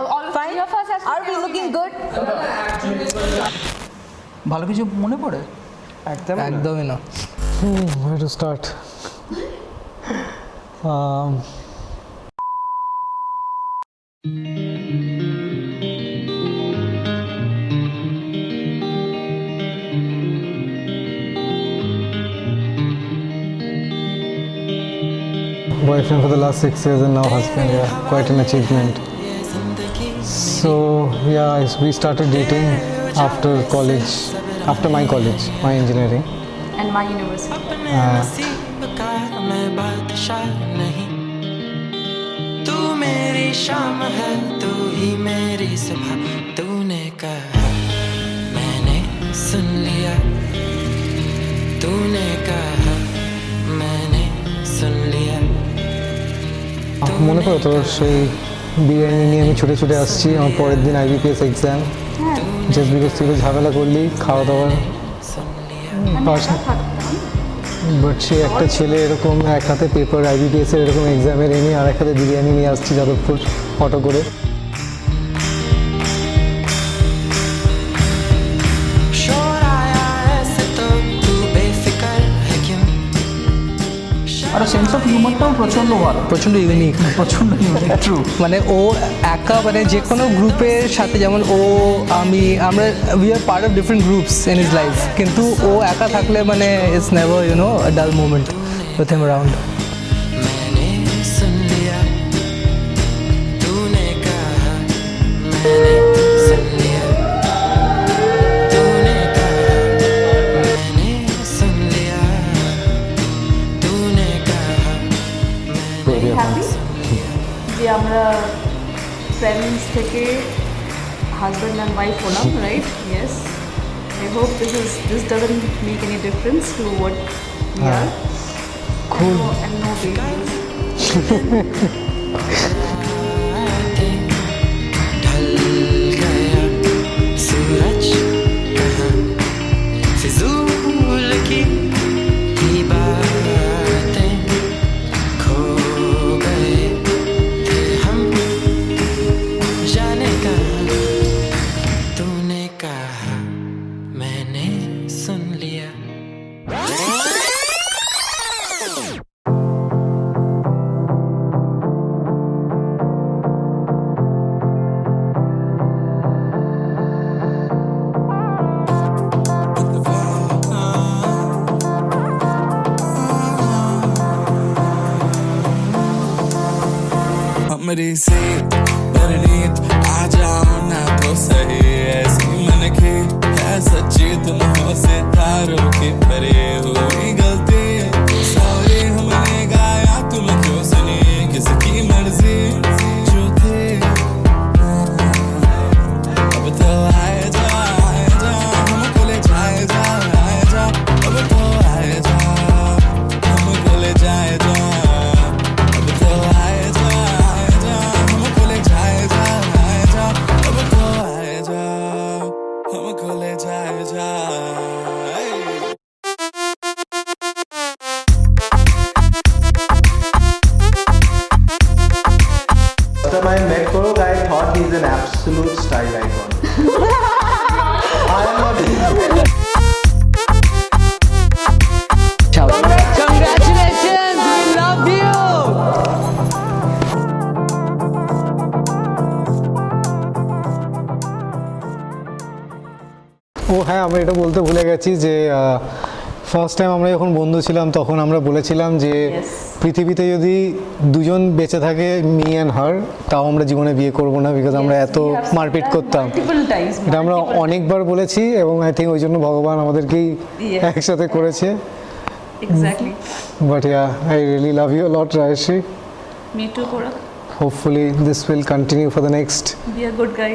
all three of us has to Are we looking good? ভালো কিছু মনে পড়ে? একদমই না। Where to start? Boyfriend for the last 6 years and now husband, yeah, quite an achievement. So yeah, we started dating after college, after my college, my engineering. and my university. मैं बादशाह नहीं, तू मेरी शाम है, तू ही मेरी सुबह। तूने कहा मैंने सुन लिया, तूने कहा मैंने सुन लिया। মনে করো তোর সেই বিরিয়ানি নিয়ে আমি ছুটে ছুটে আসছি আমার পরের দিন IBPS এক্সাম, জাস্ট বিকজ তুই ঝামেলা করলি খাওয়া দাওয়ার বাট সে একটা ছেলে এরকম এক হাতে পেপার IBPS এর এরকম এক্সামের এনে আর এক হাতে বিরিয়ানি নিয়ে আসছি যাদবপুর অটো করে। शोर आया ऐसे तो तू बेफिक्र है क्यों? আর সেন্স অফ হিউমারটাও প্রচণ্ড ভালো, প্রচণ্ড ইউনিক। প্রচণ্ড ইউনিক, ট্রু। মানে ও একা, মানে যে কোনো গ্রুপের সাথে, যেমন ও আমরা we are part of different groups in his life, কিন্তু ও একা থাকলে মানে ইটস নেভার আ ডাল মোমেন্ট উইথ হিম অ্যারাউন্ড। मैंने सुन लिया, तूने कहा मैंने सुन लिया, तूने कहा मैंने सुन लिया, तूने कहा Very happy যে আমরা friends থেকে husband and wife হলাম, right? Yes. I hope this doesn't make any difference to what we are. Cool. And no babies. ढल गया सूरज कहाँ, फिजूल की बातें खो गए थे हम, जाने कहाँ। तूने कहा मैंने सुन लिया। हमरी से परिणीत आ जाओ ना तो सही, ऐसी मन की है सच्ची तुम हो सितारों की परे हुई गलती। सॉरी हमने गाया तुम क्यों सुनी, किसकी मर्जी जो थी। अब तो आए जा हमको ले जाए जा, आए जा अब तो आए जा हमको ले जाए जा, अब तो आए जा हमको ले जाए जा, आए जा अब तो आए जा हमको ले जाए जा। First time I met Korok, I thought he's an absolute style icon. I am not. Congratulations, we love you. ও হ্যাঁ, আমরা এটা বলতে ভুলে গেছি যে ফার্স্ট টাইম আমরা যখন বন্ধু ছিলাম তখন আমরা বলেছিলাম যে পৃথিবীতে যদি দুজন বেঁচে থাকে মি অ্যান্ড হার, তাও আমরা জীবনে বিয়ে করব না, বিকজ আমরা এত মারপিট করতাম। Multiple times. এটা আমরা অনেকবার বলেছি এবং আই থিঙ্ক ওই জন্য ভগবান আমাদেরকেই Yes. একসাথে করেছে। Exactly. But yeah, I really love you lot Raishree. Me too, Korak. Hopefully this will continue for the next Be a good guy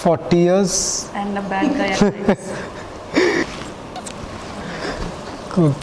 40 years. and a bad guy at times. Good.